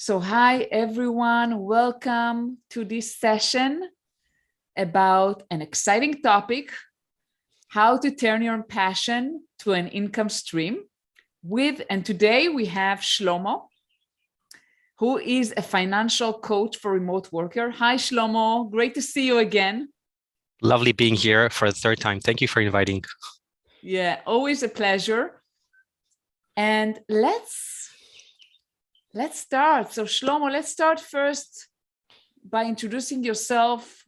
So hi everyone, welcome to this session about an exciting topic, how to turn your passion to an income stream and today we have Shlomo, who is a financial coach for remote worker. Hi Shlomo, great to see you again. Lovely being here for the third time. Thank you for inviting. Yeah, always a pleasure. And let's start. So Shlomo, let's start first by introducing yourself.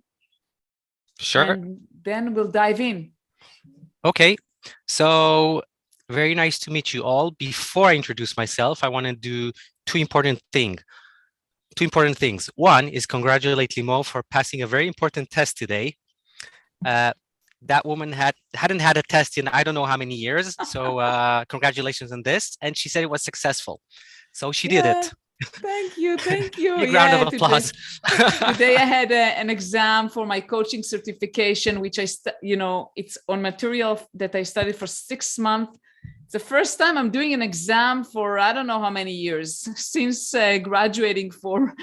Sure. And then we'll dive in. Okay. So very nice to meet you all. Before I introduce myself, I want to do two important things. One is congratulate Limo for passing a very important test today. That woman hadn't had a test in I don't know how many years. So congratulations on this. And she said it was successful. So she did it. Thank you. Big round of applause. Today I had an exam for my coaching certification, which it's on material that I studied for 6 months. It's the first time I'm doing an exam for I don't know how many years since graduating from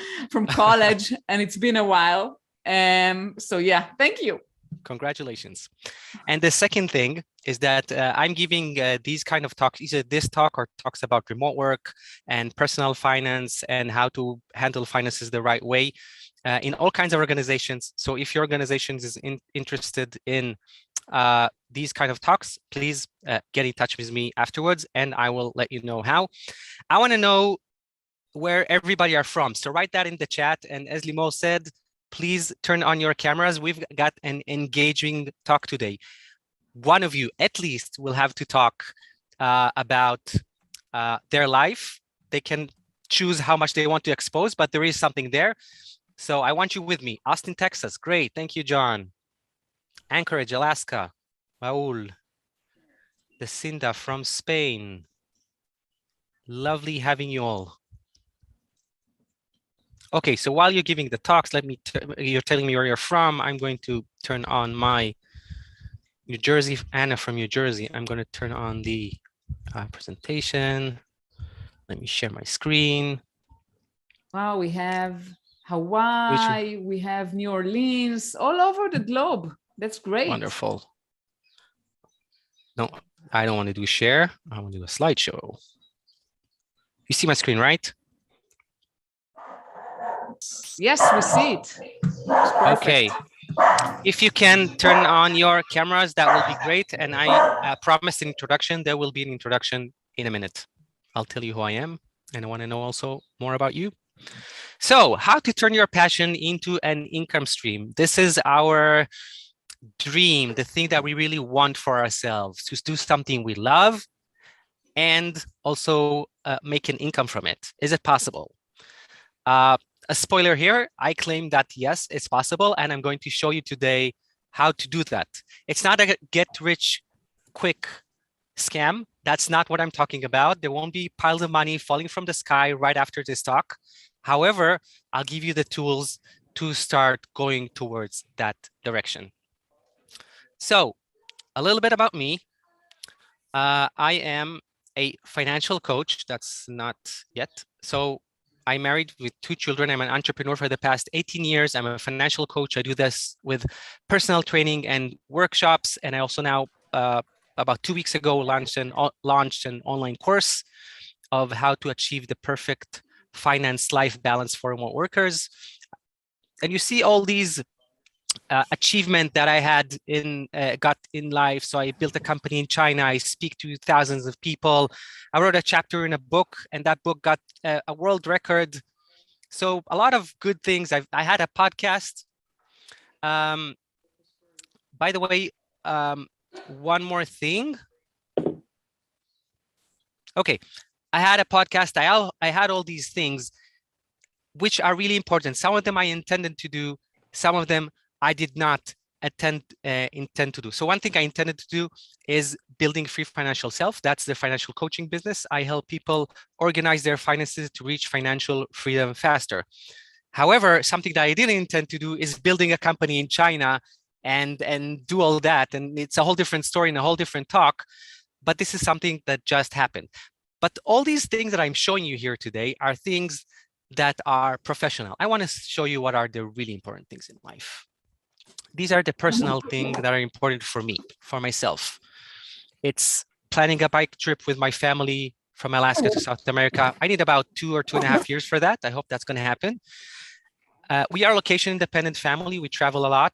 college, and it's been a while. So yeah, thank you. Congratulations. And the second thing is that I'm giving these kind of talks, either this talk or talks about remote work and personal finance and how to handle finances the right way in all kinds of organizations. So if your organization is interested in these kind of talks, please get in touch with me afterwards and I will let you know how. I want to know where everybody are from. So write that in the chat. And as Limo said, please turn on your cameras. We've got an engaging talk today. One of you at least will have to talk about their life. They can choose how much they want to expose, but there is something there. So I want you with me. Austin, Texas. Great. Thank you, John. Anchorage, Alaska. Raul. Jacinda from Spain. Lovely having you all. Okay, so while you're giving the talks, you're telling me where you're from. I'm going to turn on my New Jersey, Anna from New Jersey. I'm going to turn on the presentation. Let me share my screen. Wow, we have Hawaii, we have New Orleans, all over the globe. That's great. Wonderful. No, I don't want to do share. I want to do a slideshow. You see my screen, right? Yes, we see it. Okay. If you can turn on your cameras, that will be great. And I promised an introduction. There will be an introduction in a minute. I'll tell you who I am. And I want to know also more about you. So how to turn your passion into an income stream. This is our dream, the thing that we really want for ourselves, to do something we love and also make an income from it. Is it possible? A spoiler here, I claim that yes, it's possible, and I'm going to show you today how to do that. It's not a get-rich-quick scam. That's not what I'm talking about. There won't be piles of money falling from the sky right after this talk. However, I'll give you the tools to start going towards that direction. So, a little bit about me. I am a financial coach. That's not yet. So, I'm married with 2 children. I'm an entrepreneur for the past 18 years. I'm a financial coach. I do this with personal training and workshops. And I also now, about 2 weeks ago, launched an online course of how to achieve the perfect finance life balance for remote workers. And you see all these achievement that I had got in life. So I built a company in China. I speak to thousands of people. I wrote a chapter in a book, and that book got a world record. So a lot of good things. I had a podcast. By the way, one more thing. Okay, I had a podcast. I had all these things, which are really important. Some of them I intended to do. Some of them I did not intend to do. So one thing I intended to do is building free financial self. That's the financial coaching business. I help people organize their finances to reach financial freedom faster. However, something that I didn't intend to do is building a company in China and do all that. And it's a whole different story and a whole different talk. But this is something that just happened. But all these things that I'm showing you here today are things that are professional. I want to show you what are the really important things in life. These are the personal things that are important for me, for myself. It's planning a bike trip with my family from Alaska to South America. I need about 2 or 2.5 years for that. I hope that's going to happen. We are a location independent family. We travel a lot.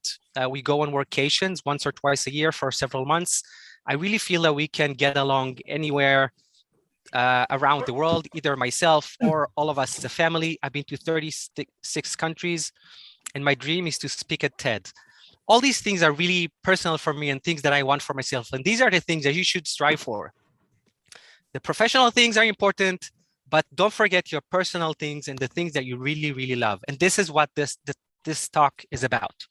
We go on workations once or twice a year for several months. I really feel that we can get along anywhere around the world, either myself or all of us as a family. I've been to 36 countries, and my dream is to speak at TED. All these things are really personal for me and things that I want for myself. And these are the things that you should strive for. The professional things are important, but don't forget your personal things and the things that you really, really love. And this is what this talk is about.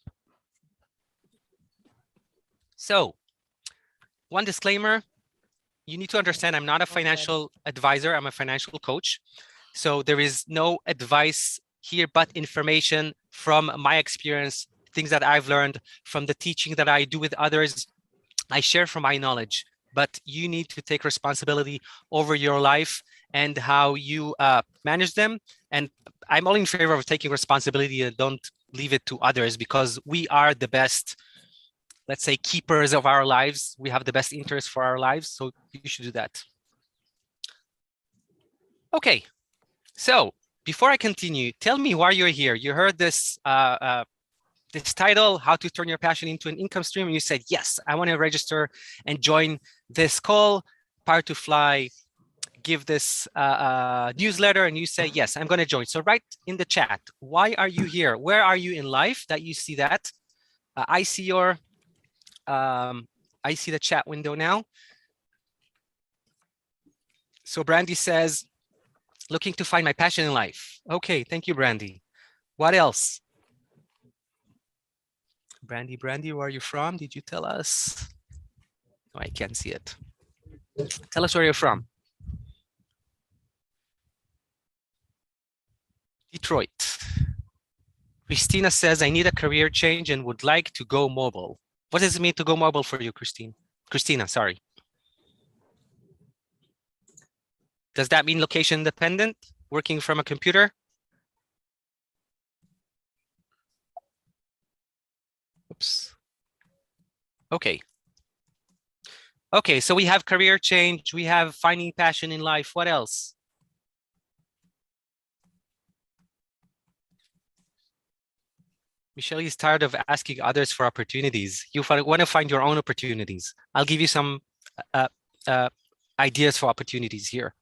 So, one disclaimer, you need to understand I'm not a financial advisor, I'm a financial coach. So there is no advice here, but information from my experience, things that I've learned from the teaching that I do with others. I share from my knowledge, but you need to take responsibility over your life and how you manage them. And I'm all in favor of taking responsibility and don't leave it to others, because we are the best, let's say, keepers of our lives. We have the best interest for our lives, so you should do that. Okay, so before I continue, tell me why you're here. You heard this this title, How to Turn Your Passion into an Income Stream, and you said, yes, I want to register and join this call, Power to Fly, give this newsletter, and you say, yes, I'm going to join. So write in the chat, why are you here? Where are you in life that you see that? I see your, I see the chat window now. So Brandy says, looking to find my passion in life. Okay, thank you, Brandy. What else? Brandy, where are you from? Did you tell us? Oh, I can't see it. Tell us where you're from. Detroit. Christina says, I need a career change and would like to go mobile. What does it mean to go mobile for you, Christine? Christina, sorry. Does that mean location independent, working from a computer? Oops. Okay. Okay, so we have career change, we have finding passion in life. What else? Michelle is tired of asking others for opportunities. You want to find your own opportunities. I'll give you some ideas for opportunities here.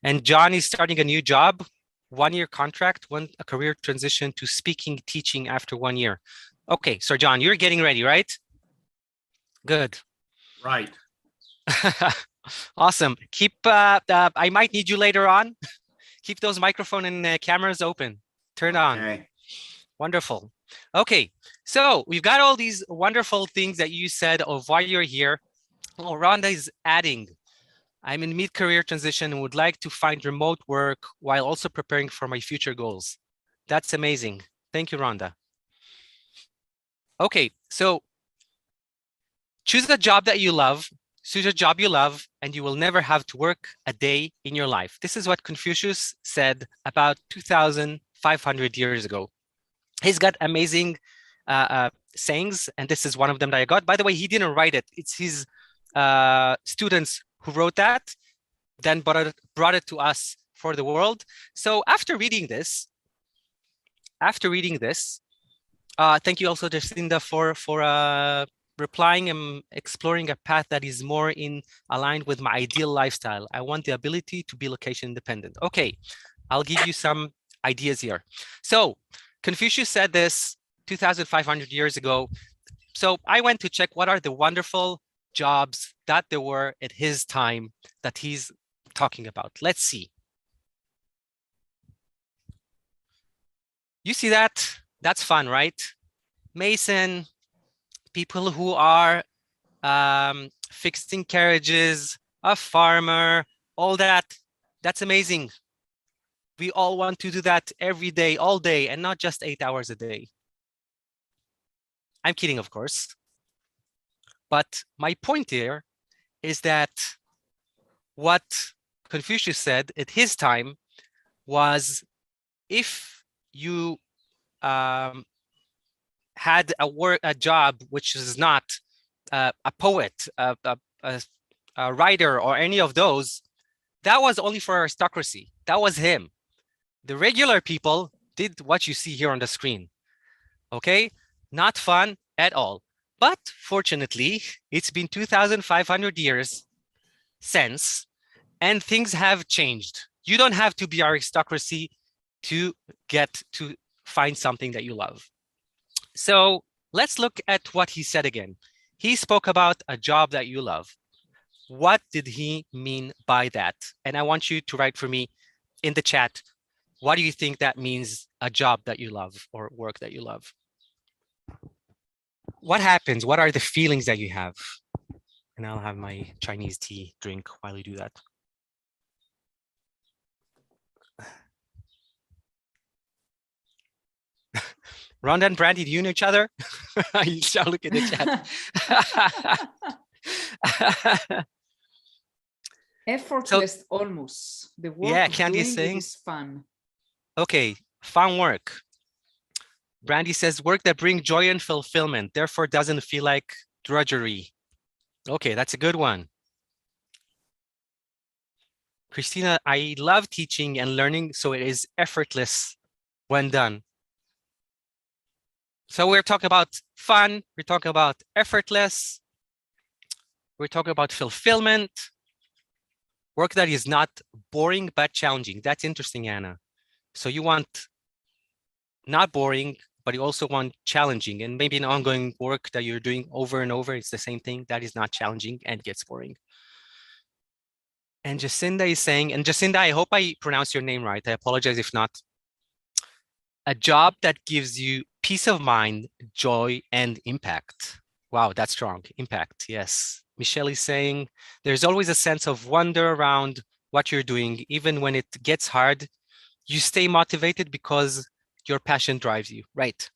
And John is starting a new job, 1-year contract, a career transition to speaking, teaching after 1 year. Okay, so John, you're getting ready, right? Good. Right. Awesome. Keep, I might need you later on. Keep those microphone and cameras open. Turn on. Okay. Wonderful. Okay, so we've got all these wonderful things that you said of why you're here. Oh, Rhonda is adding, I'm in mid-career transition and would like to find remote work while also preparing for my future goals. That's amazing. Thank you, Rhonda. Okay, so choose a job that you love, choose a job you love, and you will never have to work a day in your life. This is what Confucius said about 2,500 years ago. He's got amazing sayings, and this is one of them that I got. By the way, he didn't write it. It's his students who wrote that, then brought it to us for the world. So after reading this, thank you also, Jacinda, for replying and exploring a path that is more aligned with my ideal lifestyle. I want the ability to be location independent. Okay, I'll give you some ideas here. So Confucius said this 2,500 years ago. So I went to check what are the wonderful jobs that there were at his time that he's talking about. Let's see. You see that? That's fun, right? Mason, people who are fixing carriages, a farmer, all that. That's amazing. We all want to do that every day, all day, and not just 8 hours a day. I'm kidding, of course. But my point here is that what Confucius said at his time was if you had a job which is not a poet, a writer, or any of those, that was only for aristocracy. That was him. The regular people did what you see here on the screen. Okay, not fun at all. But fortunately, it's been 2,500 years since, and things have changed. You don't have to be aristocracy to get to find something that you love. So let's look at what he said again. He spoke about a job that you love. What did he mean by that? And I want you to write for me in the chat, what do you think that means, a job that you love or work that you love? What happens? What are the feelings that you have? And I'll have my Chinese tea drink while you do that. Rhonda and Brandy, do you know each other? You shall look at the chat. Effortless, almost. The work yeah, of Candy doing is saying, it is fun. Okay, fun work. Brandy says, work that brings joy and fulfillment, therefore doesn't feel like drudgery. Okay, that's a good one. Christina, I love teaching and learning, so it is effortless when done. So we're talking about fun, we're talking about effortless, we're talking about fulfillment, work that is not boring but challenging. That's interesting, Anna. So you want not boring, but you also want challenging, and maybe an ongoing work that you're doing over and over. It's the same thing that is not challenging and gets boring. And Jacinda is saying, and Jacinda, I hope I pronounce your name right. I apologize if not. A job that gives you peace of mind, joy, and impact. Wow, that's strong. Impact, yes. Michelle is saying, there's always a sense of wonder around what you're doing. Even when it gets hard, you stay motivated because your passion drives you, right?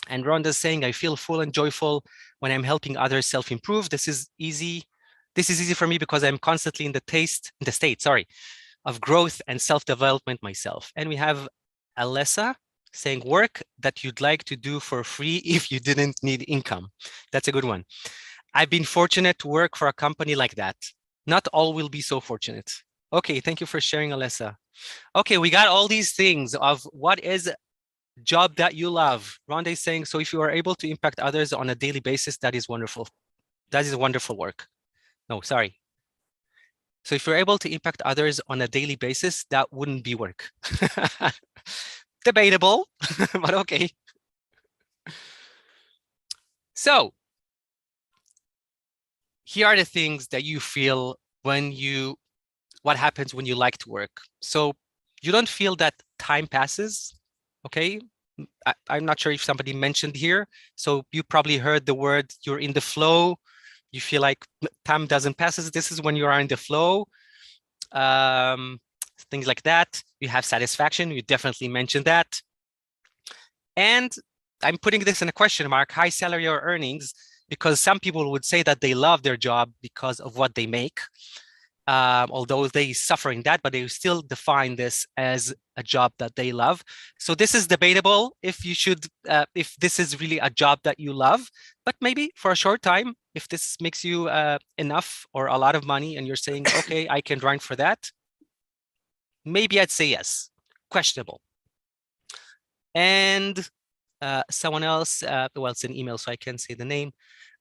And Rhonda's saying, I feel full and joyful when I'm helping others self-improve. This is easy. This is easy for me because I'm constantly in the state of growth and self-development myself. And we have Alessa saying, work that you'd like to do for free if you didn't need income. That's a good one. I've been fortunate to work for a company like that. Not all will be so fortunate. Okay, thank you for sharing, Alessa. Okay, we got all these things of what is job that you love. Rhonda is saying, so if you are able to impact others on a daily basis, that is wonderful. That is wonderful work. No, sorry. So if you're able to impact others on a daily basis, that wouldn't be work. Debatable, but okay. So here are the things that you feel when what happens when you like to work. So you don't feel that time passes, okay? I'm not sure if somebody mentioned here. So you probably heard the word, you're in the flow. You feel like time doesn't pass. This is when you are in the flow. Things like that. You have satisfaction. You definitely mentioned that. And I'm putting this in a question mark, high salary or earnings, because some people would say that they love their job because of what they make. Although they suffer in that, but they still define this as a job that they love. So this is debatable if you should, if this is really a job that you love, but maybe for a short time, if this makes you enough or a lot of money and you're saying, okay, I can grind for that, maybe I'd say yes. Questionable. And someone else, well, it's an email, so I can't say the name.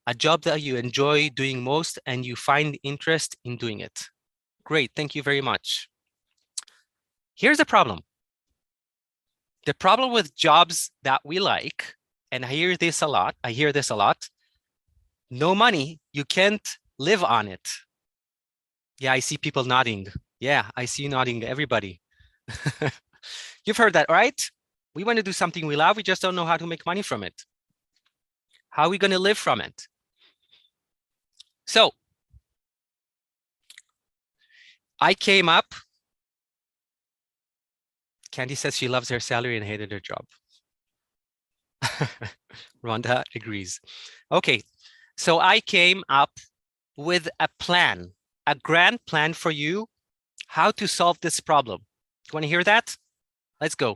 A job that you enjoy doing most and you find interest in doing it. Great, thank you very much. Here's the problem. The problem with jobs that we like, and I hear this a lot, no money, you can't live on it. Yeah, I see people nodding. Yeah, I see you nodding, everybody. You've heard that, right? We want to do something we love, we just don't know how to make money from it. How are we going to live from it? So I came up. Candy says she loves her salary and hated her job. Rhonda agrees. Okay, so I came up with a plan, a grand plan for you, how to solve this problem. You want to hear that? Let's go.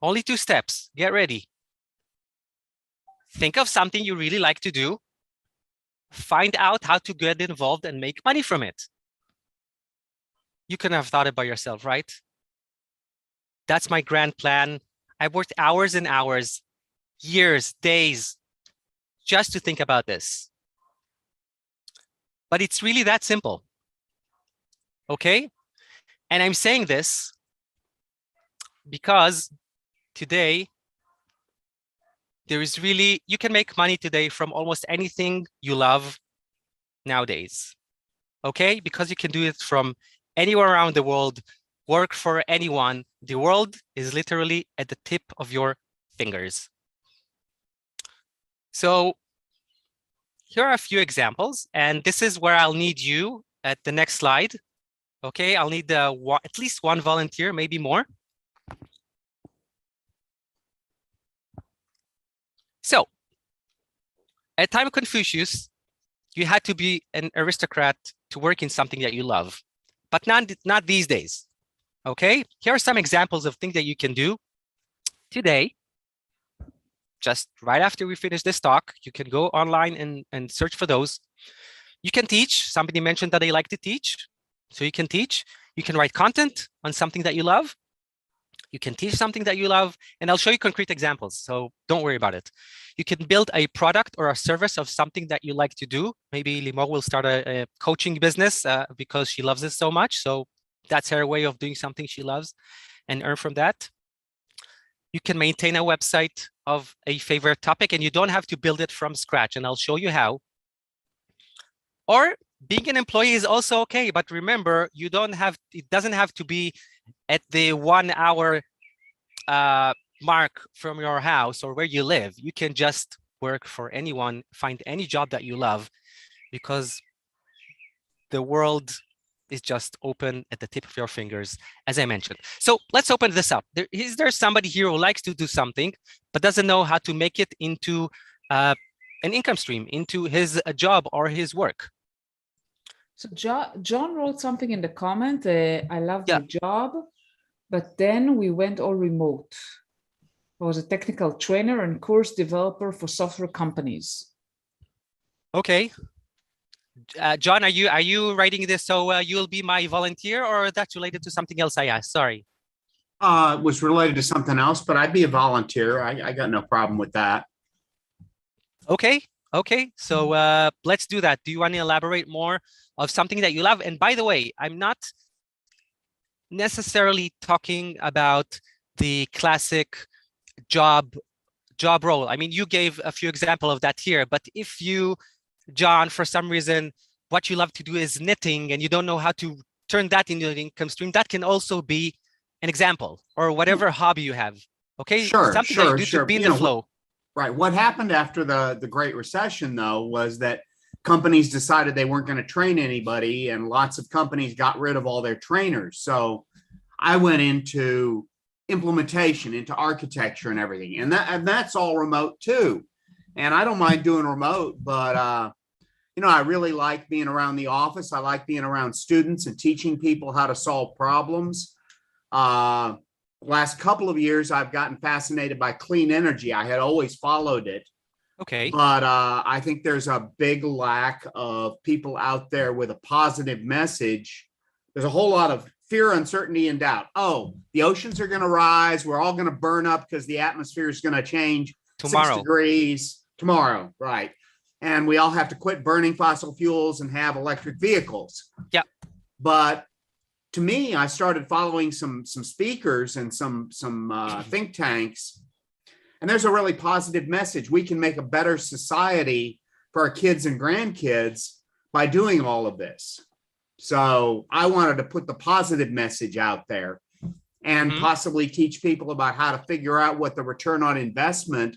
Only 2 steps. Get ready. Think of something you really like to do. Find out how to get involved and make money from it. You couldn't have thought it by yourself, right? That's my grand plan. I worked hours and hours, years, days, just to think about this. But it's really that simple. Okay? And I'm saying this because today, you can make money today from almost anything you love nowadays. Okay? Because you can do it from anywhere around the world, work for anyone. The world is literally at the tip of your fingers. So here are a few examples, and this is where I'll need you at the next slide. Okay, I'll need at least one volunteer, maybe more. So, at time of Confucius, you had to be an aristocrat to work in something that you love, but not these days. Okay, here are some examples of things that you can do today. Just right after we finish this talk, you can go online and search for those. You can teach. Somebody mentioned that they like to teach. So you can teach. You can write content on something that you love. You can teach something that you love. And I'll show you concrete examples. So don't worry about it. You can build a product or a service of something that you like to do. Maybe Limor will start a coaching business because she loves it so much. So that's her way of doing something she loves and earn from that. You can maintain a website of a favorite topic, and you don't have to build it from scratch. And I'll show you how. Or being an employee is also okay, but remember, it doesn't have to be at the 1 hour mark from your house or where you live. You can just work for anyone, find any job that you love, because the world is just open at the tip of your fingers, as I mentioned. So let's open this up. Is there somebody here who likes to do something, but doesn't know how to make it into an income stream, into his job or his work? So John wrote something in the comment. I love my Yeah. job, but then we went all remote. I was a technical trainer and course developer for software companies. Okay. John, are you writing this so you'll be my volunteer, or that's related to something else I asked? Sorry. It was related to something else, but I'd be a volunteer. I got no problem with that. Okay. Okay. So let's do that. Do you want to elaborate more of something that you love? And by the way, I'm not necessarily talking about the classic job role. I mean, you gave a few examples of that here, but if you, John, for some reason, what you love to do is knitting and you don't know how to turn that into an income stream, that can also be an example, or whatever hobby you have. Okay. Sure, something sure, that you do sure. to be in the flow. Right. What happened after the Great Recession, though, was that companies decided they weren't going to train anybody, and lots of companies got rid of all their trainers. So I went into implementation, into architecture and everything. And that's all remote too. And I don't mind doing remote, but I really like being around the office. I like being around students and teaching people how to solve problems. Last couple of years, I've gotten fascinated by clean energy. I had always followed it. Okay. But I think there's a big lack of people out there with a positive message. There's a whole lot of fear, uncertainty, and doubt. Oh, the oceans are going to rise. We're all going to burn up because the atmosphere is going to change Tomorrow. 6 degrees tomorrow. Right. And we all have to quit burning fossil fuels and have electric vehicles. Yeah. But to me, I started following some speakers and some think tanks, and there's a really positive message. We can make a better society for our kids and grandkids by doing all of this. So I wanted to put the positive message out there and possibly teach people about how to figure out what the return on investment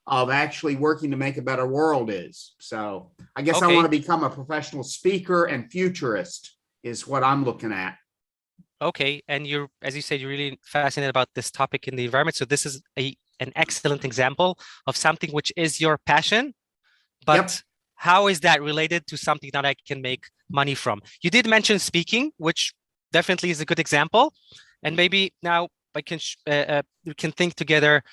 of actually working to make a better world is. So I guess I want to become a professional speaker and futurist is what I'm looking at. Okay. And as you said, you're really fascinated about this topic in the environment. So this is an excellent example of something which is your passion, but how is that related to something that I can make money from? You did mention speaking, which definitely is a good example. And maybe now we can think together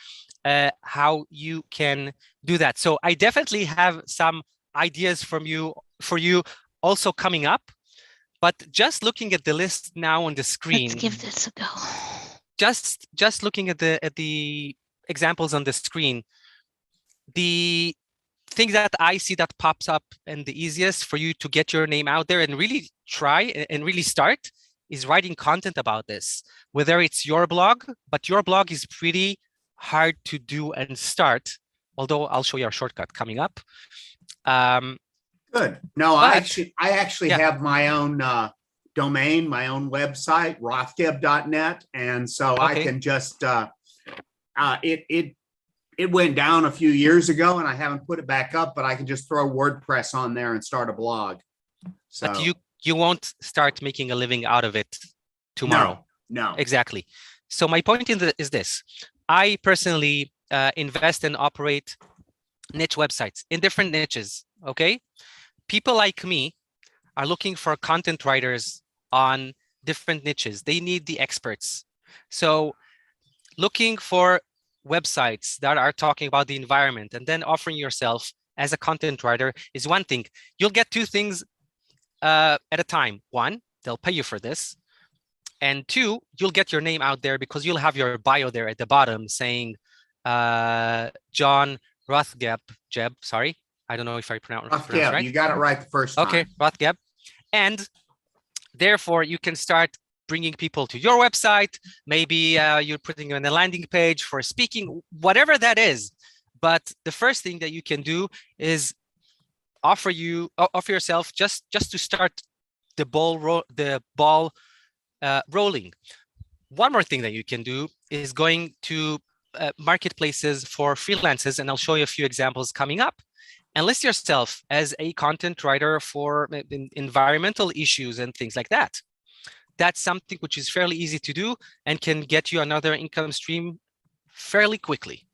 how you can do that. So I definitely have some ideas for you also coming up, but just looking at the list now on the screen. Let's give this a go. Just looking at the examples on the screen, the thing that I see that pops up and the easiest for you to get your name out there and really try and really start is writing content about this, whether it's your blog, but your blog is pretty hard to do and start, although I'll show you a shortcut coming up. Good. No, I actually yeah. have my own domain, my own website, rothgeb.net. And so I can just, it went down a few years ago and I haven't put it back up, but I can just throw WordPress on there and start a blog. So but you won't start making a living out of it tomorrow. No. Exactly. So my point is this. I personally invest and operate niche websites in different niches, okay? People like me are looking for content writers on different niches. They need the experts. So looking for websites that are talking about the environment and then offering yourself as a content writer is one thing. You'll get two things at a time. One, they'll pay you for this. And two, you'll get your name out there because you'll have your bio there at the bottom saying John Rothgeb, sorry. I don't know if I pronounced it right. You got it right the first time. Okay, Rothgeb. And therefore, you can start bringing people to your website. Maybe you're putting on a landing page for speaking, whatever that is. But the first thing that you can do is offer yourself just to start the ball rolling. One more thing that you can do is going to marketplaces for freelancers, and I'll show you a few examples coming up. And list yourself as a content writer for environmental issues and things like that. That's something which is fairly easy to do and can get you another income stream fairly quickly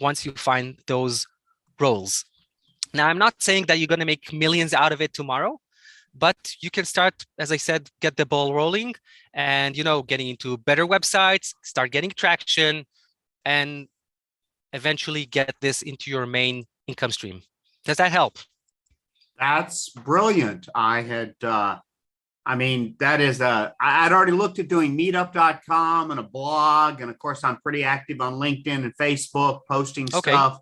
once you find those roles. Now, I'm not saying that you're going to make millions out of it tomorrow, but you can start, as I said, get the ball rolling and, getting into better websites, start getting traction, and eventually get this into your main income stream. Does that help? That's brilliant. I'd already looked at doing meetup.com and a blog. And of course, I'm pretty active on LinkedIn and Facebook, posting stuff.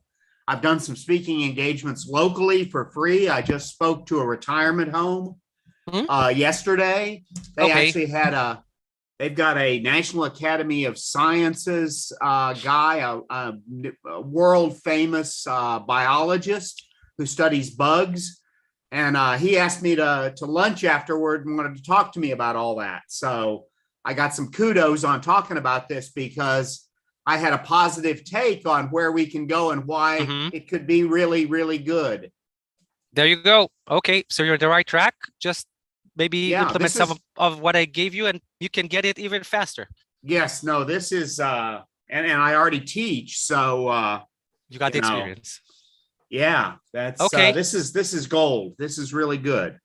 I've done some speaking engagements locally for free. I just spoke to a retirement home yesterday. They actually had they've got a National Academy of Sciences guy, a world famous biologist who studies bugs. And he asked me to lunch afterward and wanted to talk to me about all that. So I got some kudos on talking about this because I had a positive take on where we can go and why it could be really, really good. There you go. Okay, so you're on the right track. Just maybe implement some of what I gave you and you can get it even faster. Yes, no, this is, and I already teach. So you got the experience. Yeah, that's okay. This is gold. This is really good.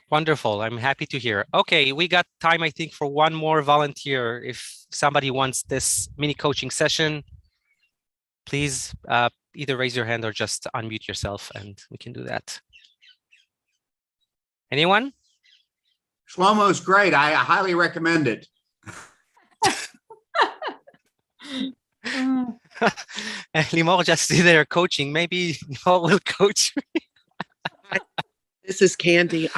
Wonderful. I'm happy to hear. Okay, we got time, I think, for one more volunteer. If somebody wants this mini coaching session, please either raise your hand or just unmute yourself and we can do that. Anyone? Shlomo's great. I highly recommend it. Limor just did their coaching. Maybe Limor will coach me. This is Candy.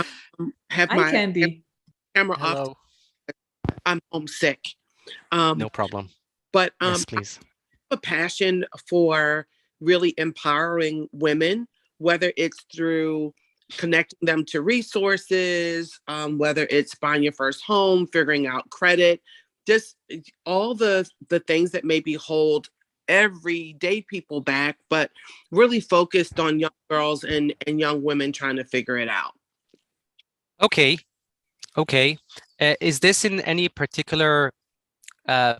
Hi, Candy. Camera Hello. off. I'm homesick. No problem. But yes, please. I have a passion for really empowering women, whether it's through connecting them to resources, whether it's buying your first home, figuring out credit, just all the things that maybe hold everyday people back, but really focused on young girls and young women trying to figure it out. Okay. Is this in any particular, I'd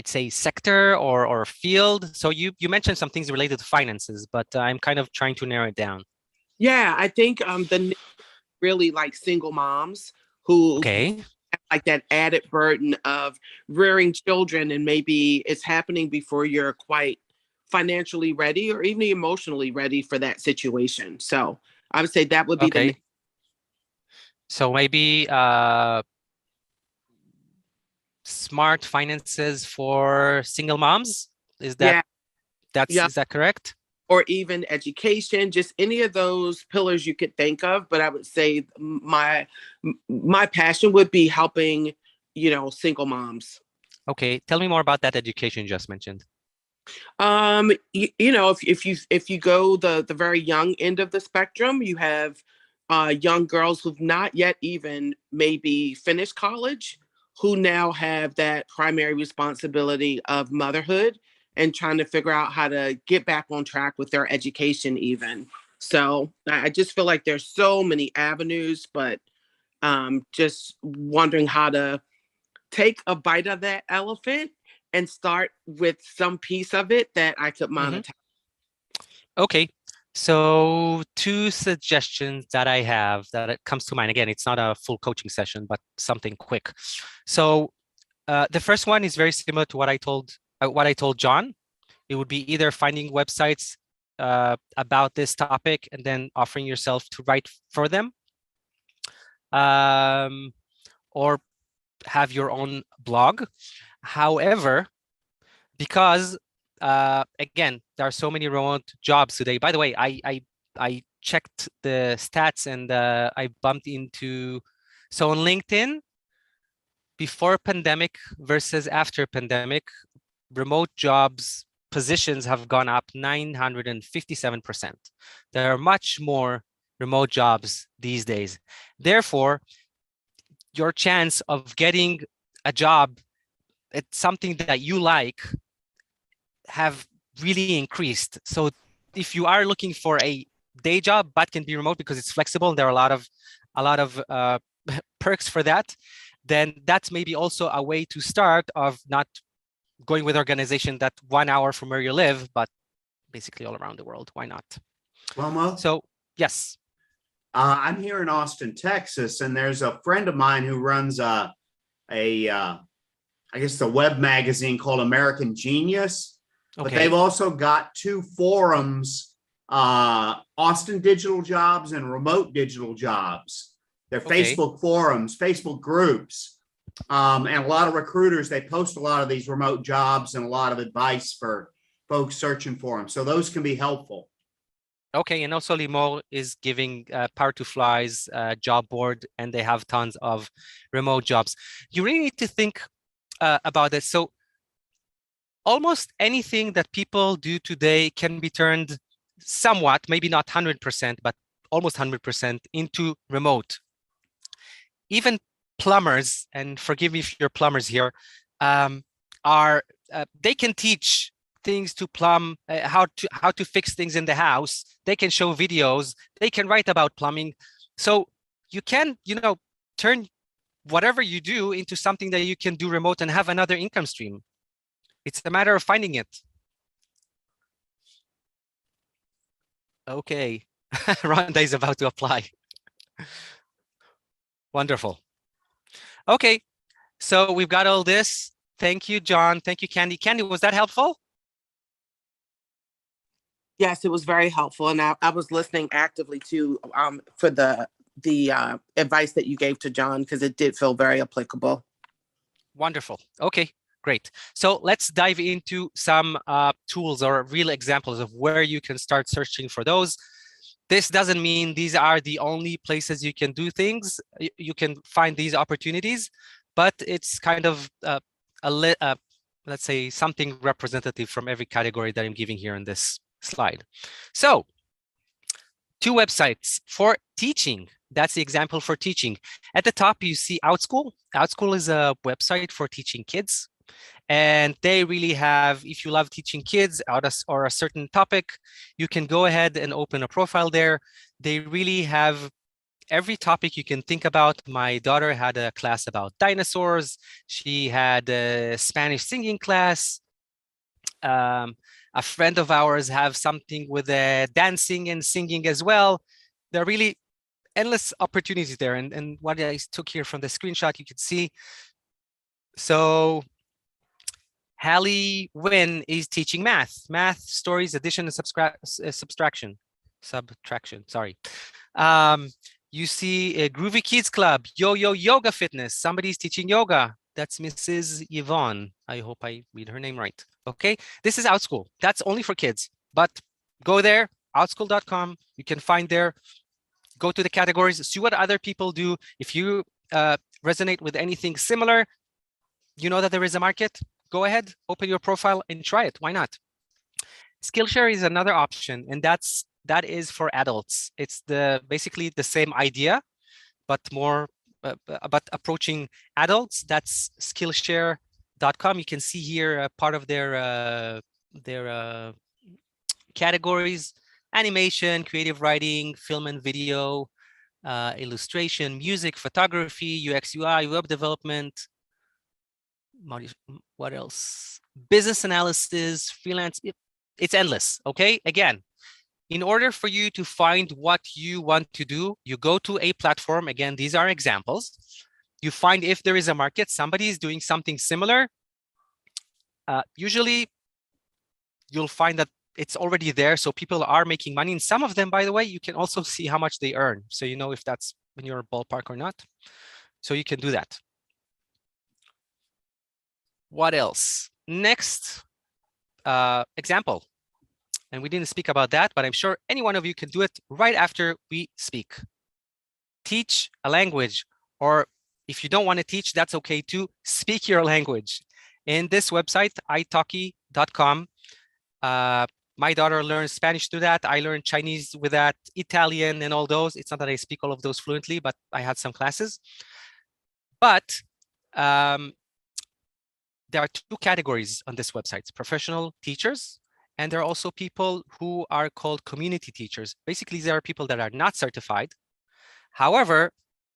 say, sector or field? So you mentioned some things related to finances, but I'm kind of trying to narrow it down. Yeah, I think the really like single moms who have like that added burden of rearing children, and maybe it's happening before you're quite financially ready or even emotionally ready for that situation. So I would say that would be the Okay. So maybe smart finances for single moms. Is that Yeah. is that correct? Or even education, just any of those pillars you could think of. But I would say my passion would be helping, single moms. Okay, tell me more about that education you just mentioned. If you go the very young end of the spectrum, you have young girls who've not yet even maybe finished college, who now have that primary responsibility of motherhood and trying to figure out how to get back on track with their education even. So I just feel like there's so many avenues, but just wondering how to take a bite of that elephant and start with some piece of it that I could monetize. Okay, so two suggestions that I have that it comes to mind. Again, it's not a full coaching session, but something quick. So the first one is very similar to what I told John. It would be either finding websites about this topic and then offering yourself to write for them, or have your own blog. However, because again, there are so many remote jobs today. By the way, I checked the stats and I bumped into, so on LinkedIn, before pandemic versus after pandemic, remote jobs positions have gone up 957%. There are much more remote jobs these days. Therefore, your chance of getting a job at something that you like have really increased. So if you are looking for a day job but can be remote because it's flexible, there are a lot of perks for that, then that's maybe also a way to start, of not going with organization that 1 hour from where you live, but basically all around the world. Why not? Well, So yes. I'm here in Austin, Texas, and there's a friend of mine who runs I guess the web magazine called American Genius, but they've also got two forums, Austin Digital Jobs and Remote Digital Jobs. They're Facebook forums, Facebook groups, and a lot of recruiters, they post a lot of these remote jobs and a lot of advice for folks searching for them. So those can be helpful. Okay, and also Limor is giving Power to Fly's job board, and they have tons of remote jobs. You really need to think about this. So almost anything that people do today can be turned somewhat, maybe not 100%, but almost 100% into remote. Even plumbers, and forgive me if you're plumbers here, they can teach things to plumb, how to fix things in the house. They can show videos. They can write about plumbing. So you can, turn whatever you do into something that you can do remote and have another income stream. It's a matter of finding it. Okay, Rhonda is about to apply. Wonderful. Okay, so we've got all this. Thank you, John. Thank you, Candy. Candy, was that helpful? Yes, it was very helpful, and I was listening actively too, for the advice that you gave to John, because it did feel very applicable. Wonderful. Okay, great. So let's dive into some tools or real examples of where you can start searching for those. This doesn't mean these are the only places you can do things. You can find these opportunities, but it's kind of let's say something representative from every category that I'm giving here in this slide. So 2 websites for teaching. That's the example for teaching. At the top, you see OutSchool. OutSchool is a website for teaching kids. And they really have, if you love teaching kids or a certain topic, you can go ahead and open a profile there. They really have every topic you can think about. My daughter had a class about dinosaurs. She had a Spanish singing class. A friend of ours have something with dancing and singing as well. They're really endless opportunities there. And what I took here from the screenshot, you can see. So Hallie Wynn is teaching math, stories, addition, and subtraction, sorry. You see a Groovy Kids Club, Yo-Yo Yoga Fitness. Somebody's teaching yoga. That's Mrs. Yvonne. I hope I read her name right. Okay, this is OutSchool. That's only for kids, but go there, outschool.com. You can find there, go to the categories, see what other people do. If you resonate with anything similar, you know that there is a market, go ahead, open your profile and try it. Why not? Skillshare is another option, and that is for adults. It's basically the same idea, but more but approaching adults. That's Skillshare.com. You can see here part of their categories: animation, creative writing, film and video, illustration, music, photography, UX, UI, web development. What else? Business analysis, freelance. It's endless. Okay. Again, in order for you to find what you want to do, you go to a platform. Again, these are examples. You find if there is a market, somebody is doing something similar. Usually, you'll find that it's already there. So people are making money. And some of them, by the way, you can also see how much they earn. So you know if that's in your ballpark or not. So you can do that. What else? Next example. And we didn't speak about that, but I'm sure any one of you can do it right after we speak. Teach a language, or if you don't want to teach, that's okay too. Speak your language. In this website, italki.com, my daughter learns Spanish through that. I learned Chinese with that, Italian and all those. It's not that I speak all of those fluently, but I had some classes. But there are two categories on this website: professional teachers, and there are also people who are called community teachers. Basically, there are people that are not certified. However,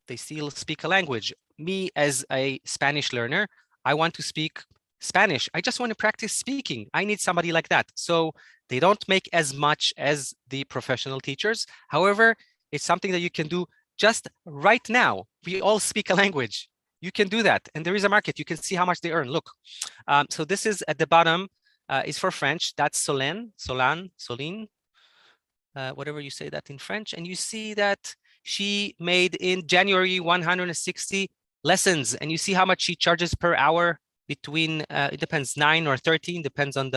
they still speak a language. Me, as a Spanish learner, I want to speak Spanish. I just want to practice speaking. I need somebody like that. So they don't make as much as the professional teachers. However, it's something that you can do just right now. We all speak a language. You can do that. And there is a market. You can see how much they earn. Look. So this is at the bottom. Is for French. That's Soline, whatever you say that in French. And you see that she made in January 160 lessons, and you see how much she charges per hour. Between it depends, 9 or 13, depends on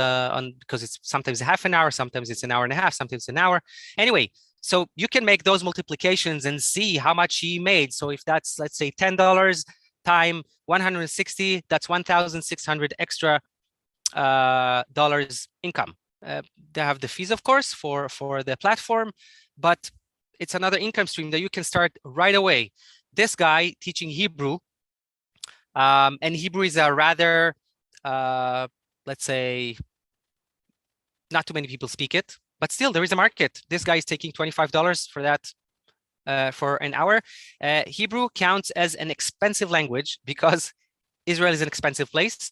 because it's sometimes a half an hour, sometimes it's an hour and a half, sometimes an hour. Anyway, so you can make those multiplications and see how much she made. So if that's, let's say, $10 time 160, that's 1,600 extra dollars income. They have the fees, of course, for the platform, but it's another income stream that you can start right away. This guy teaching Hebrew, and Hebrew is a rather, let's say, not too many people speak it, but still there is a market. This guy is taking $25 for that. For an hour. Hebrew counts as an expensive language because Israel is an expensive place.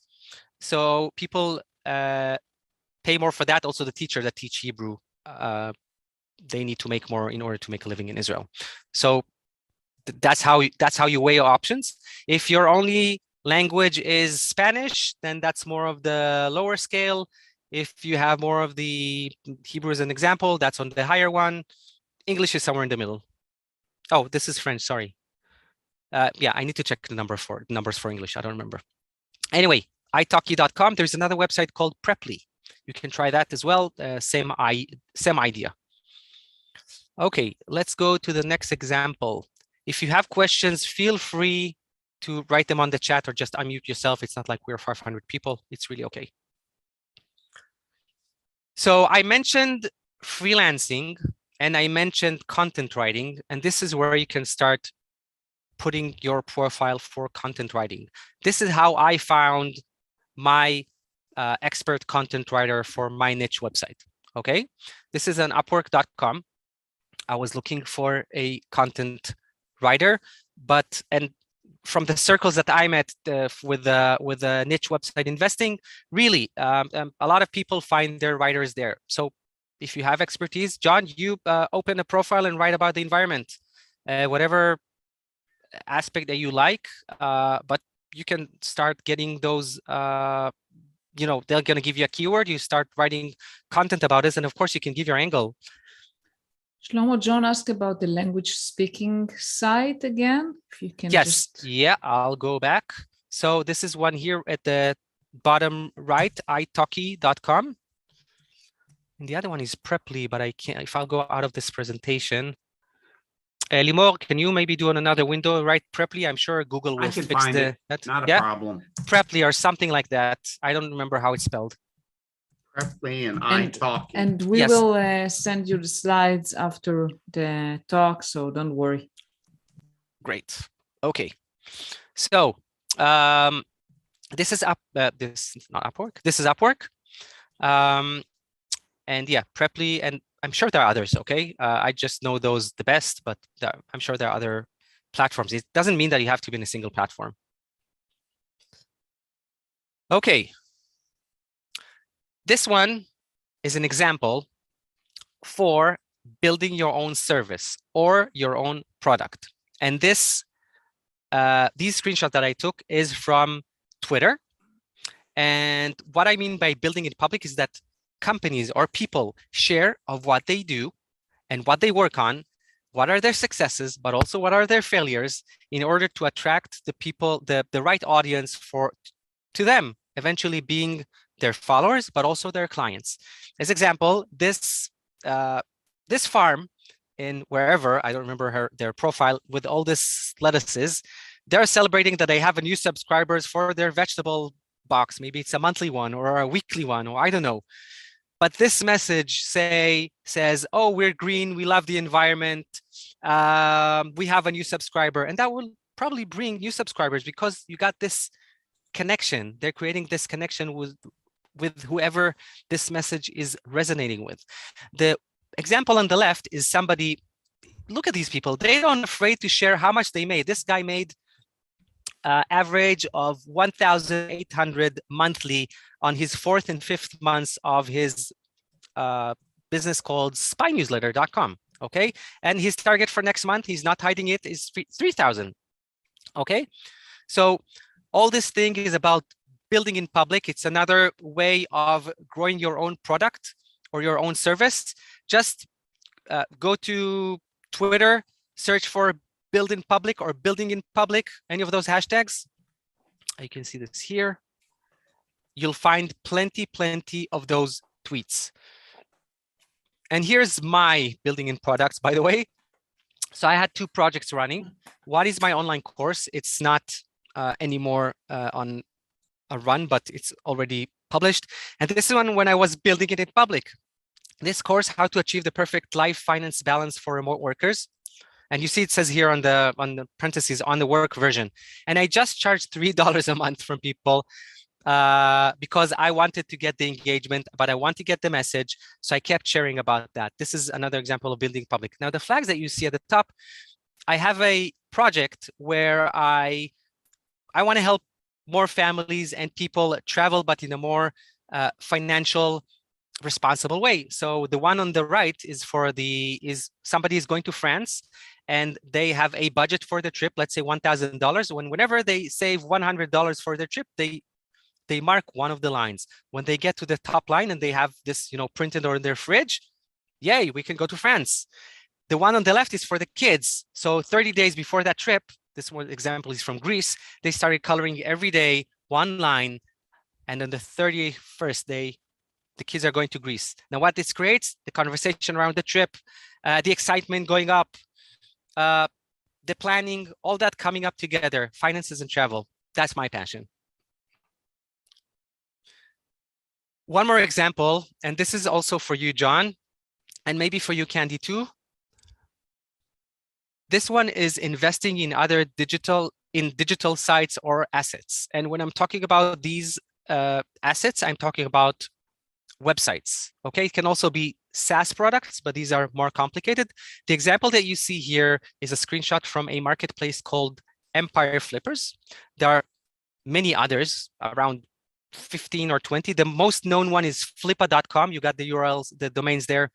So people pay more for that. Also, the teacher that teach Hebrew, they need to make more in order to make a living in Israel. So that's how you weigh your options. If your only language is Spanish, then that's more of the lower scale. If you have more of the Hebrew as an example, that's on the higher one. English is somewhere in the middle. Oh, this is French, sorry. Yeah, I need to check the numbers for English. I don't remember. Anyway, italki.com. There's another website called Preply. You can try that as well. Same idea. Okay, let's go to the next example. If you have questions, feel free to write them on the chat or just unmute yourself. It's not like we're 500 people. It's really okay. So I mentioned freelancing, and I mentioned content writing, and this is where you can start putting your profile for content writing. This is how I found my expert content writer for my niche website. Okay, this is on Upwork.com. I was looking for a content writer, and from the circles that I met with the niche website investing, really, a lot of people find their writers there. So if you have expertise, John, you open a profile and write about the environment. whatever aspect that you like, but you can start getting those, you know, they're going to give you a keyword, you start writing content about this, and of course you can give your angle. Shlomo, John asked about the language speaking site again. If you can just... Yeah, I'll go back. So this is one here at the bottom right, italki.com. And the other one is Preply, but I can't, if I'll go out of this presentation. Limor, can you maybe do on another window, right? Preply, I'm sure Google will I can fix find it. Not a problem. Preply or something like that. I don't remember how it's spelled. Preply and italki. And we will send you the slides after the talk, so don't worry. Great. Okay. So this is this is not Upwork. This is Upwork. And yeah, Preply, and I'm sure there are others. Okay, I just know those the best, but I'm sure there are other platforms. It doesn't mean that you have to be in a single platform. Okay. This one is an example for building your own service or your own product. And this, these screenshots that I took is from Twitter. And what I mean by building in public is that companies or people share of what they do and what they work on, what are their successes, but also what are their failures, in order to attract the people, the right audience to them, eventually being their followers, but also their clients. As example, this farm in wherever, I don't remember their profile, with all this lettuces, they're celebrating that they have a new subscribers for their vegetable box. Maybe it's a monthly one or a weekly one, or I don't know. But this message says, oh, we're green, we love the environment, we have a new subscriber, and that will probably bring new subscribers because you got this connection. They're creating this connection with whoever this message is resonating with. The example on the left is somebody, look at these people, they aren't afraid to share how much they made. This guy made average of 1,800 monthly on his 4th and 5th months of his business called spynewsletter.com. Okay, and his target for next month, he's not hiding it, is 3,000. Okay, so all this thing is about building in public. It's another way of growing your own product or your own service. Just go to Twitter, search for build in public or building in public, any of those hashtags. You can see this here. You'll find plenty of those tweets. And here's my building in products, by the way. So I had 2 projects running. One is my online course. It's not anymore on a run, but it's already published. And this one, when I was building it in public, this course, how to achieve the perfect life finance balance for remote workers. And you see, it says here on the parentheses, on the work version. And I just charged $3 a month from people because I wanted to get the engagement, but I want to get the message. So I kept sharing about that. This is another example of building public. Now, the flags that you see at the top, I have a project where I want to help more families and people travel, but in a more financial responsible way. So the one on the right is somebody is going to France and they have a budget for the trip, let's say $1,000. Whenever they save $100 for their trip, they mark one of the lines. When they get to the top line and they have this, printed on their fridge, yay, we can go to France. The one on the left is for the kids. So 30 days before that trip, this one example is from Greece, they started coloring every day one line, and on the 31st day, the kids are going to Greece. Now, what this creates, the conversation around the trip, the excitement going up, the planning, all that coming up together, finances and travel. That's my passion. One more example, and this is also for you, John, and maybe for you, Candy, too. This one is investing in other digital sites or assets. And when I'm talking about these assets, I'm talking about websites. Okay, it can also be SaaS products, but these are more complicated. The example that you see here is a screenshot from a marketplace called Empire Flippers. There are many others, around 15 or 20. The most known one is flippa.com. You got the URLs, the domains there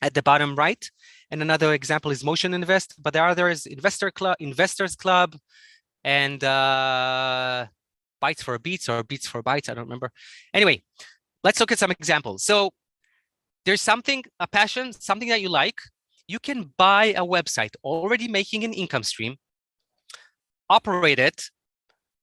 at the bottom right. And another example is Motion Invest, but there are others, Investors Club, and Bytes for Beats or Beats for Bytes. I don't remember. Anyway, let's look at some examples. So there's something, a passion, something that you like. You can buy a website already making an income stream, operate it,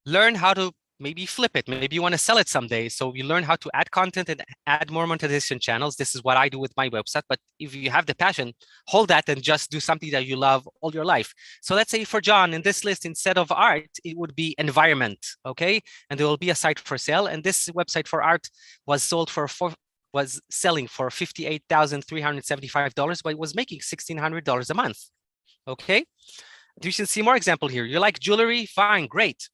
learn how to maybe flip it. Maybe you want to sell it someday. So you learn how to add content and add more monetization channels. This is what I do with my website. But if you have the passion, hold that and just do something that you love all your life. So let's say for John, in this list, instead of art, it would be environment. Okay. And there will be a site for sale. And this website for art was selling for $58,375, but it was making $1,600 a month. Okay. You should see more example here. You like jewelry? Fine, great.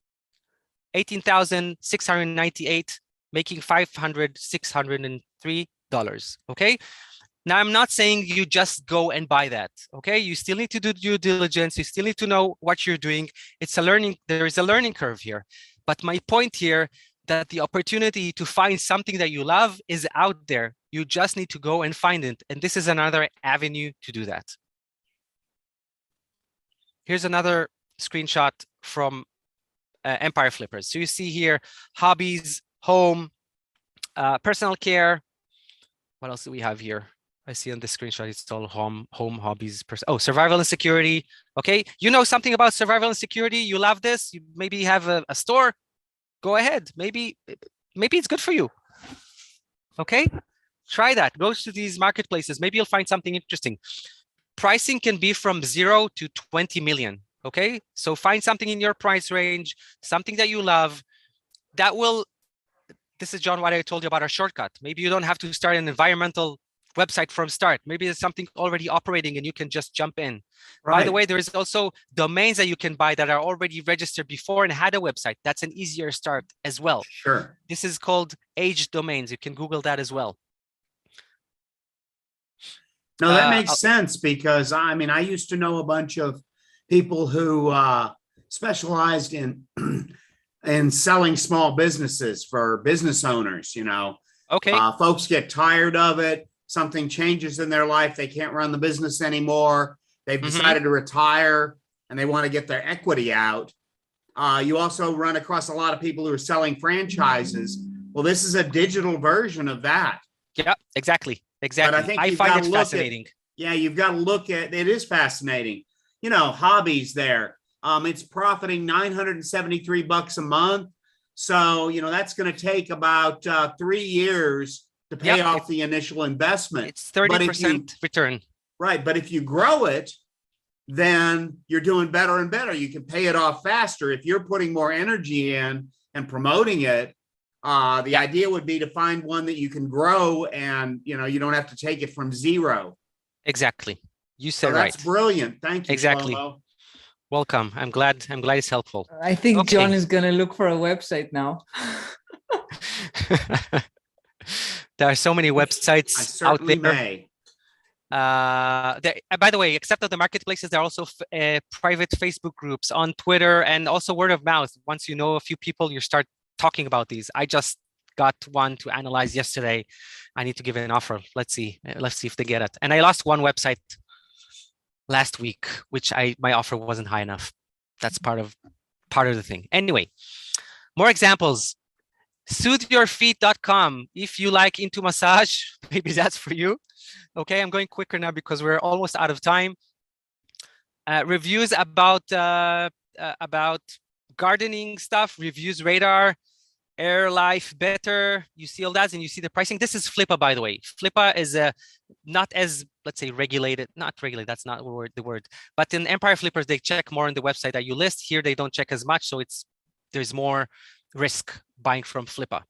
$18,698, making $603. Okay. Now I'm not saying you just go and buy that. Okay. You still need to do due diligence. You still need to know what you're doing. It's a learning. There is a learning curve here. But my point here, that the opportunity to find something that you love is out there. You just need to go and find it. And this is another avenue to do that. Here's another screenshot from Empire Flippers. So you see here, hobbies, home, personal care. What else do we have here? I see on the screenshot, it's all home, hobbies, survival and security. Okay, you know something about survival and security. You love this. You maybe have a store. Go ahead. Maybe it's good for you. Okay, try that. Go to these marketplaces. Maybe you'll find something interesting. Pricing can be from 0 to 20 million. Okay, so find something in your price range, something that you love. This is, John, what I told you about our shortcut. Maybe you don't have to start an environmental website from start. Maybe there's something already operating and you can just jump in. Right. By the way, there is also domains that you can buy that are already registered before and had a website. That's an easier start as well. Sure. This is called aged domains. You can Google that as well. No, that makes sense, because I mean, I used to know a bunch of people who specialized in selling small businesses for business owners. Okay. Folks get tired of it. Something changes in their life. They can't run the business anymore. They've decided to retire and they want to get their equity out. You also run across a lot of people who are selling franchises. Well, this is a digital version of that. Yeah, exactly. But I think I find it fascinating. You've got to look at it. Is fascinating. Hobbies there. It's profiting $973 a month. So, that's going to take about 3 years to pay off the initial investment. It's 30% return. Right. But if you grow it, then you're doing better and better. You can pay it off faster. If you're putting more energy in and promoting it, the idea would be to find one that you can grow and, you don't have to take it from zero. Exactly. You said right. That's brilliant. Thank you. Exactly. Shlomo. Welcome. I'm glad it's helpful. I think John is going to look for a website now. There are so many websites out there. May. By the way, except of the marketplaces, there are also private Facebook groups on Twitter, and also word of mouth. Once you know a few people, you start talking about these. I just got one to analyze yesterday. I need to give it an offer. Let's see if they get it. And I lost one website last week, which my offer wasn't high enough. That's part of the thing. Anyway, more examples. SootheYourFeet.com. If you like into massage, maybe that's for you. Okay, I'm going quicker now because we're almost out of time. Reviews about gardening stuff. Reviews Radar, Air Life Better. You see all that, and you see the pricing. This is Flippa, by the way. Flippa is not as, let's say, regulated. Not regulated. That's not the word. But in Empire Flippers, they check more on the website that you list. Here, they don't check as much, so there's more risk buying from Flippa.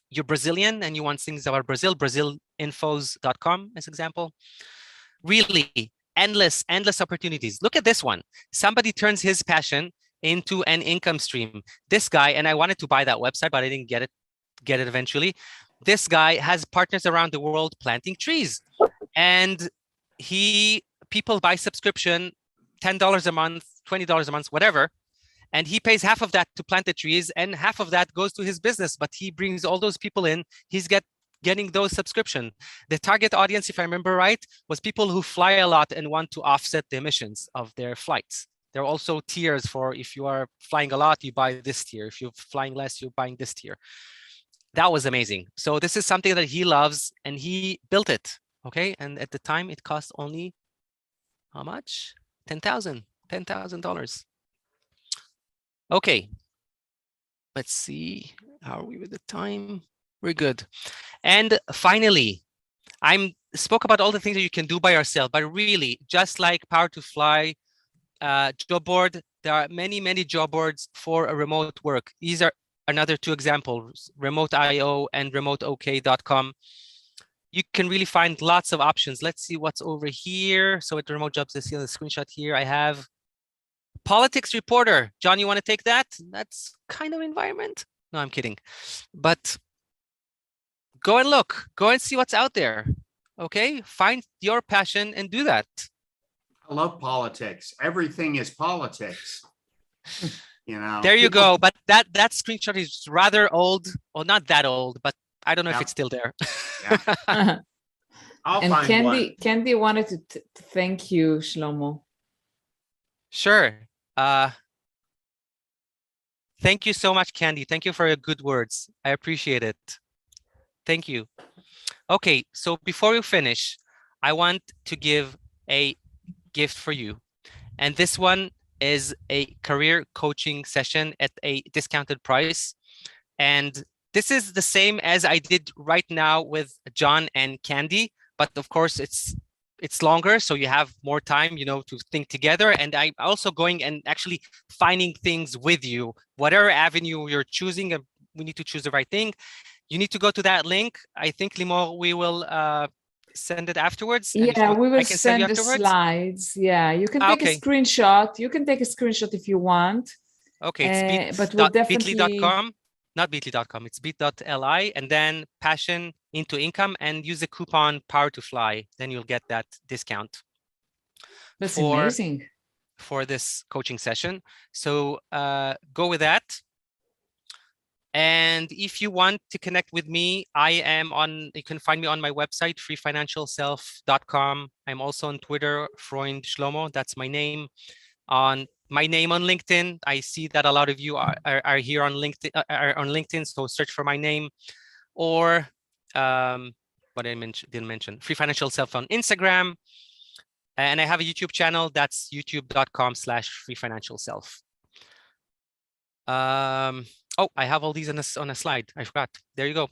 You're Brazilian and you want things about Brazil, BrazilInfos.com as example. Really endless opportunities. Look at this one. Somebody turns his passion into an income stream. This guy, and I wanted to buy that website, but I didn't get it eventually. This guy has partners around the world planting trees, and people buy subscription, $10 a month, $20 a month, whatever. And he pays half of that to plant the trees, and half of that goes to his business. But he brings all those people in. He's getting those subscription. The target audience, if I remember right, was people who fly a lot and want to offset the emissions of their flights. There are also tiers for if you are flying a lot, you buy this tier. If you're flying less, you're buying this tier. That was amazing. So this is something that he loves and he built it. Okay. And at the time it cost only how much? $10,000. Okay. Let's see. How are we with the time? We're good. And finally, I spoke about all the things that you can do by yourself, but really just like Power to Fly, job board, there are many, many job boards for a remote work. These are another two examples, remote.io and remoteok.com. You can really find lots of options. Let's see what's over here. So at remote jobs, let's see on the screenshot here, I have Politics Reporter. John, you want to take that? That's kind of environment. No, I'm kidding. But go and look, go and see what's out there. Okay, find your passion and do that. I love politics. Everything is politics. You know. There you go. But that screenshot is rather old. Well, not that old, but I don't know if it's still there. Yeah. I'll And find one. Candy wanted to thank you, Shlomo. Sure. Thank you so much, Candy. Thank you for your good words. I appreciate it. Thank you. Okay, so before we finish, I want to give a gift for you. And this one is a career coaching session at a discounted price. And this is the same as I did right now with John and Candy, but of course it's longer, so you have more time, you know, to think together. And I'm also going and actually finding things with you, whatever avenue you're choosing. We need to choose the right thing. You need to go to that link. I think, Limor, we will send it afterwards. Yeah, we will I can send the afterwards. Slides. Yeah, you can take a screenshot. You can take a screenshot if you want. Okay, it's but we'll definitely bit.ly.com, not bit.ly.com, it's bit.ly, and then passion into income, and use the coupon Power to Fly. Then you'll get that discount. That's amazing. For this coaching session. So go with that. And if you want to connect with me, you can find me on my website, freefinancialself.com. I'm also on Twitter, Freund Shlomo, that's my name. On my name on LinkedIn, I see that a lot of you are here on LinkedIn, so search for my name. Or what I didn't mention, Free Financial Self on Instagram. And I have a YouTube channel, that's youtube.com/freefinancialself. Oh, I have all these on a slide. I forgot. There you go.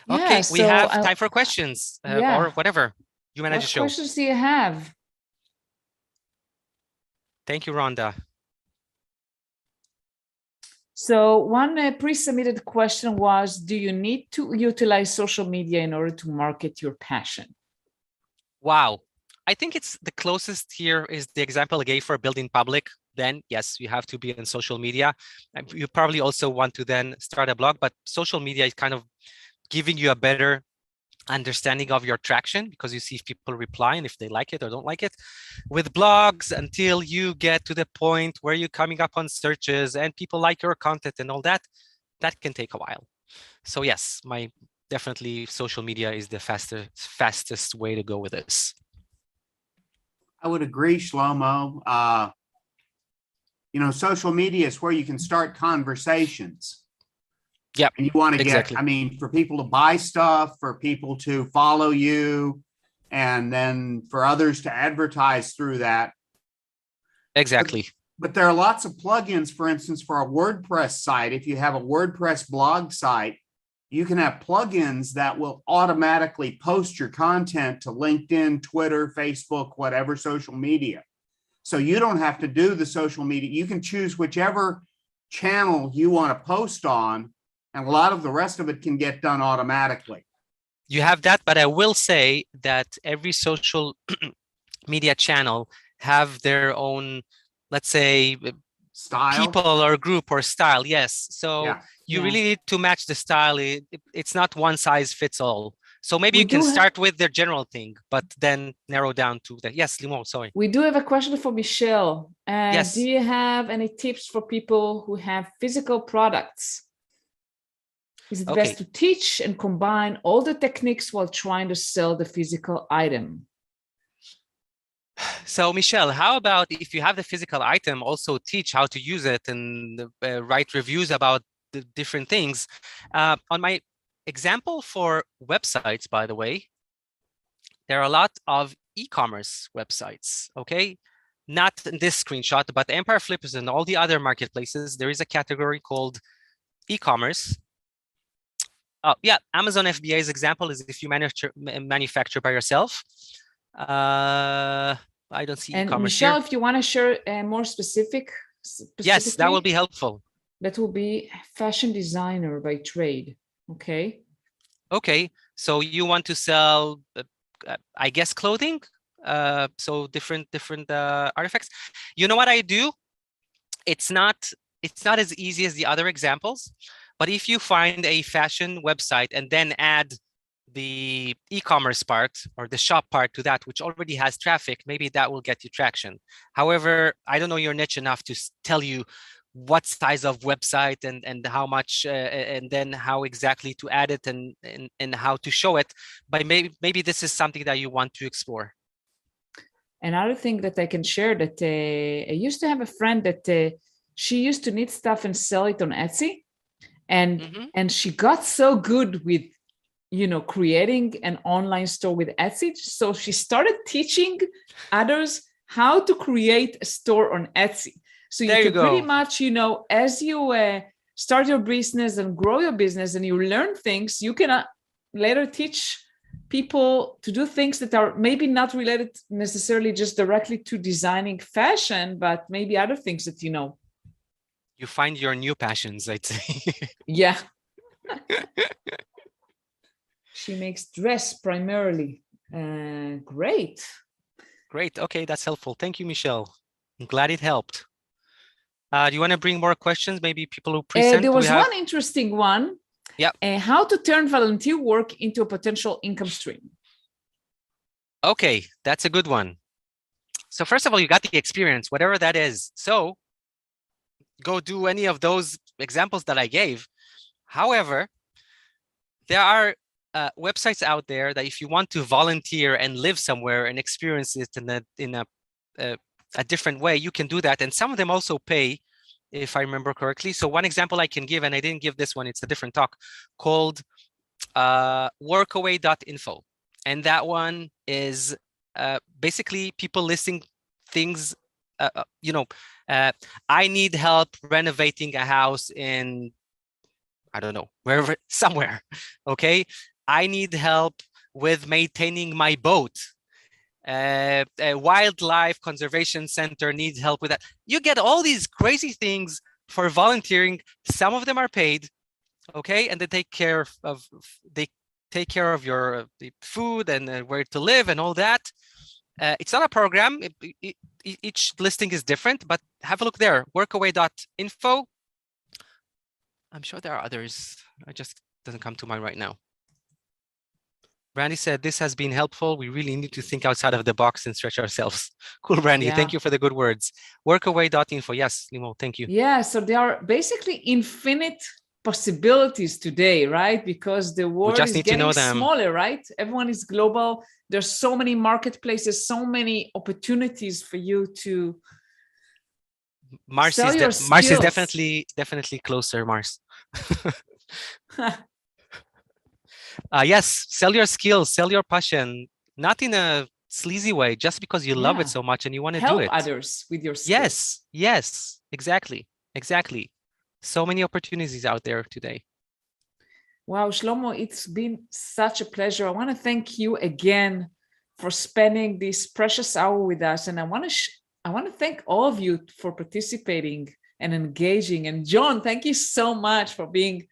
Okay, we have time for questions or whatever you manage to show. What questions do you have? Thank you, Rhonda. So one pre-submitted question was, do you need to utilize social media in order to market your passion? Wow. I think it's the closest here is the example I gave for building public. Then yes, you have to be on social media. You probably also want to then start a blog, but social media is kind of giving you a better understanding of your traction, because you see if people reply and if they like it or don't like it. With blogs, until you get to the point where you're coming up on searches and people like your content and all that, that can take a while. So yes, definitely social media is the fastest way to go with this. I would agree, Shlomo. Social media is where you can start conversations. Yeah, and you want to get, for people to buy stuff, for people to follow you, and then for others to advertise through that. Exactly. But there are lots of plugins, for instance, for a WordPress site. If you have a WordPress blog site, you can have plugins that will automatically post your content to LinkedIn, Twitter, Facebook, whatever social media. So you don't have to do the social media. You can choose whichever channel you want to post on, and a lot of the rest of it can get done automatically. You have that, but I will say that every social media channel have their own, let's say, style, people or group or style. Yes. So you really need to match the style. It's not one size fits all. So maybe you can start with the general thing, but then narrow down to the, yes, Limon, sorry. We do have a question for Michelle. Yes. Do you have any tips for people who have physical products? Is it Okay. best to teach and combine all the techniques while trying to sell the physical item? So Michelle, how about if you have the physical item, also teach how to use it and write reviews about the different things. On my example for websites, by the way, there are a lot of e-commerce websites, okay? Not in this screenshot, but Empire Flippers and all the other marketplaces, there is a category called e-commerce. Yeah, Amazon FBA's example is if you manufacture by yourself. I don't see And e-commerce Michelle, here. if you want to share more Yes, that will be helpful. That will be fashion designer by trade. Okay. Okay, so you want to sell, I guess, clothing. So different artifacts. You know what I do? It's not as easy as the other examples, but if you find a fashion website and then add the e-commerce part or the shop part to that, which already has traffic, maybe that will get you traction. However, I don't know your niche enough to tell you what size of website and how much and then how exactly to add it and how to show it. But maybe this is something that you want to explore. Another thing that I can share that I used to have a friend that she used to knit stuff and sell it on Etsy, and she got so good with creating an online store with Etsy. So she started teaching others how to create a store on Etsy. So you can pretty much, as you start your business and grow your business and you learn things, you can later teach people to do things that are maybe not related necessarily just directly to designing fashion, but maybe other things that you know. You find your new passions, I'd say. Yeah. She makes dress primarily. Great. Great. Okay, that's helpful. Thank you, Michelle. I'm glad it helped. Do you want to bring more questions? Maybe people who present? There was one interesting one. Yeah. How to turn volunteer work into a potential income stream. Okay, that's a good one. So first of all, you got the experience, whatever that is. So go do any of those examples that I gave. However, there are websites out there that if you want to volunteer and live somewhere and experience it in a different way, you can do that. And some of them also pay, if I remember correctly. So one example I can give, and I didn't give this one, it's a different talk, called workaway.info. And that one is basically people listing things, I need help renovating a house in, I don't know, wherever, somewhere, okay? I need help with maintaining my boat. A wildlife conservation center needs help with that. You get all these crazy things for volunteering. Some of them are paid, okay? And they take care of your the food and where to live and all that. It's not a program. Each listing is different, but have a look there, workaway.info. I'm sure there are others. It just doesn't come to mind right now. Brandy said, this has been helpful. We really need to think outside of the box and stretch ourselves. Cool, Brandy. Yeah. Thank you for the good words. Workaway.info. Yes, Limo, thank you. Yeah, so there are basically infinite possibilities today, right? Because the world is getting smaller, right? Everyone is global. There's so many marketplaces, so many opportunities for you to sell your skills. Mars is definitely closer, Mars. Yes, sell your skills, sell your passion, not in a sleazy way, just because you love it so much and you want to do it. Help others with your skills. Yes, exactly. So many opportunities out there today. Wow, Shlomo, it's been such a pleasure. I want to thank you again for spending this precious hour with us. And I want to thank all of you for participating and engaging. And John, thank you so much for being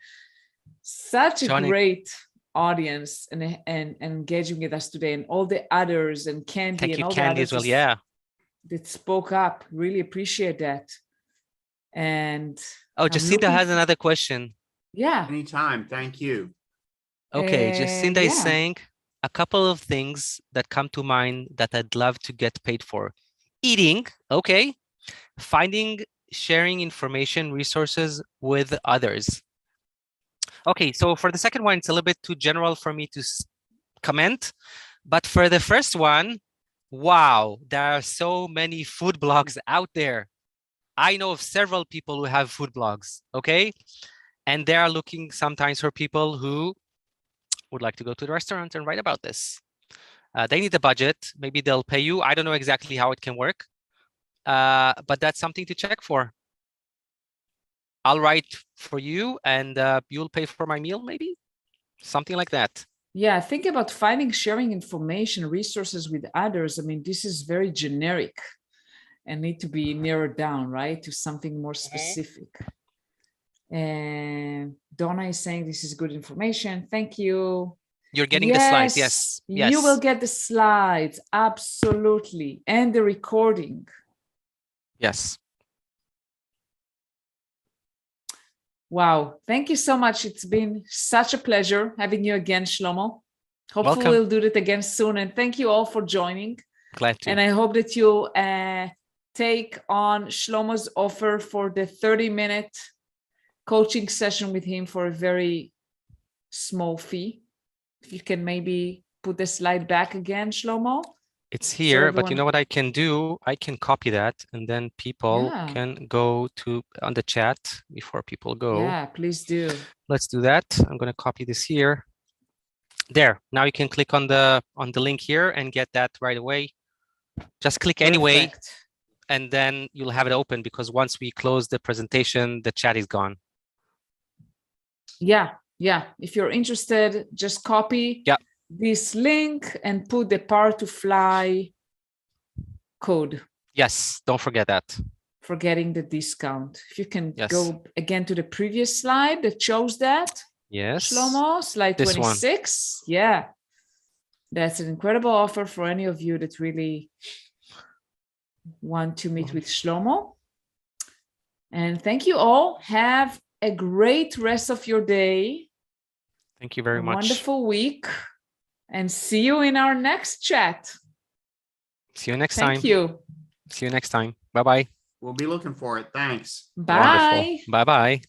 such a great audience and engaging with us today, and all the others, and Candy. Thank and you, all Candy, the as well. Yeah, that spoke up. Really appreciate that. And Jacinta has another question. Yeah, anytime. Thank you. Okay, Jacinta is saying a couple of things that come to mind that I'd love to get paid for. Eating, okay. Sharing information, resources with others. Okay, so for the second one, it's a little bit too general for me to comment. But for the first one, wow, there are so many food blogs out there. I know of several people who have food blogs, okay? And they are looking sometimes for people who would like to go to the restaurant and write about this. They need a budget. Maybe they'll pay you. I don't know exactly how it can work, but that's something to check for. I'll write for you and you'll pay for my meal, maybe? Something like that. Yeah, think about finding, sharing information, resources with others. I mean, this is very generic and need to be narrowed down, right, to something more specific. And Donna is saying this is good information. Thank you. You're getting the slides. Yes. Yes. You will get the slides. Absolutely. And the recording. Yes. Wow. Thank you so much. It's been such a pleasure having you again, Shlomo. Hopefully Welcome. we'll do it again soon. And thank you all for joining. Glad to. And I hope that you take on Shlomo's offer for the 30-minute coaching session with him for a very small fee. If you can maybe put the slide back again, Shlomo. It's here, but you know what I can do? I can copy that and then people can go to on the chat before people go. Yeah, please do. Let's do that. I'm going to copy this here. There. Now you can click on the link here and get that right away. Just click anyway, and then you'll have it open because once we close the presentation, the chat is gone. Yeah. If you're interested, just copy this link and put the Power to Fly code. Yes, don't forget that. For getting the discount. If you can go again to the previous slide that shows that. Yes. Shlomo, slide this 26. One. Yeah. That's an incredible offer for any of you that really want to meet with Shlomo. And thank you all. Have a great rest of your day. Thank you very much. Wonderful week. And see you in our next chat. See you next time. Thank you. See you next time. Bye-bye. We'll be looking for it. Thanks. Bye. Bye-bye.